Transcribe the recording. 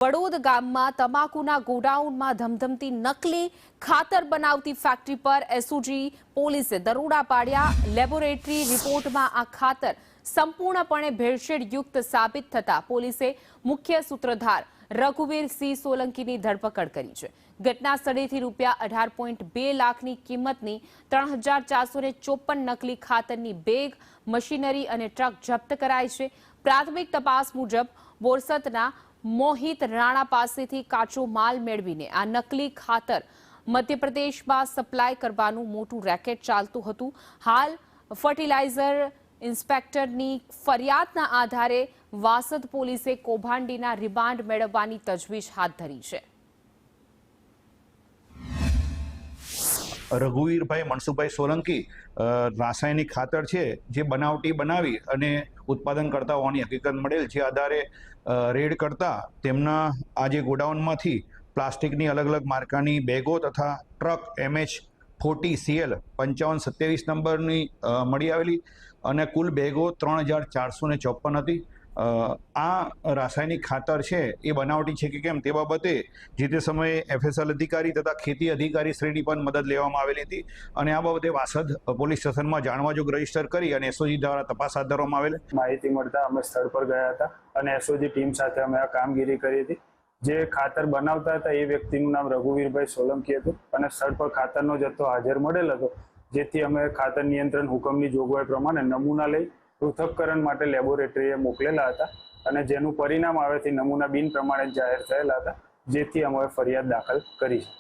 વડોદ ગામમાં તમાકુના ગોડાઉનમાં ધમધમતી નકલી ખાતર બનાવતી ફેક્ટરી પર એસઓજી પોલીસે દરોડા પાડ્યા। લેબોરેટરી રિપોર્ટમાં આ ખાતર સંપૂર્ણપણે ભેળસેળયુક્ત સાબિત થતા પોલીસે મુખ્ય સૂત્રધાર રઘુવીરસિંહ સોલંકીની ધરપકડ કરી છે। ઘટના સ્થળેથી ₹18.2 લાખની કિંમતની 3454 નકલી ખાતરની બેગ, મશીનરી અને ટ્રક જપ્ત કરાઈ છે। પ્રાથમિક તપાસ મુજબ બોરસદના મોહિત રાણા પાસેથી કાચો માલ મેળવીને આ નકલી ખાતર મધ્યપ્રદેશમાં સપ્લાય કરવાનું મોટું રેકેટ ચાલતું હતું। હાલ ફર્ટિલાઇઝર ઇન્સ્પેક્ટરની ફરિયાદના આધારે વાસદ પોલીસે કૌભાંડીના રિમાન્ડ મેળવવાની તજવીજ હાથ ધરી છે। રઘુવીરભાઈ મનસુખભાઈ સોલંકી રાસાયણિક ખાતર છે જે બનાવટી બનાવી અને ઉત્પાદન કરતા હોવાની હકીકત મળેલ, જે આધારે રેડ કરતા તેમના આજે ગોડાઉનમાંથી પ્લાસ્ટિકની અલગ અલગ માર્કાની બેગો તથા ટ્રક MH40CL 5527 નંબરની મળી આવેલી અને કુલ બેગો 3454 હતી। આ રાસાયણિક ખાતર છે એ બનાવટી છે કે કેમ તે બાબતે જે તે સમયે FSL અધિકારી તથા ખેતી અધિકારી શ્રેણી પણ મદદ લેવામાં આવેલી હતી અને આ બાબતે વાસદ પોલીસ સ્ટેશનમાં જાણવાજોગ રજીસ્ટર કરી અને એસઓજી દ્વારા તપાસ હાથ ધરવામાં આવેલ। માહિતી મળતા અમે સ્થળ પર ગયા હતા અને એસઓજી ટીમ સાથે અમે આ કામગીરી કરી હતી। જે ખાતર બનાવતા હતા એ વ્યક્તિનું નામ રઘુવીરભાઈ સોલંકી હતું અને સ્થળ પર ખાતરનો જથ્થો હાજર મળેલ હતો, જેથી અમે ખાતર નિયંત્રણ હુકમની જોગવાઈ પ્રમાણે નમૂના લઈ પૃથક્કરણ માટે લેબોરેટરીએ મોકલેલા હતા અને જેનું પરિણામ આવેથી નમૂના બિન પ્રમાણિત જાહેર થયેલા હતા, જેથી અમે ફરિયાદ દાખલ કરી છે।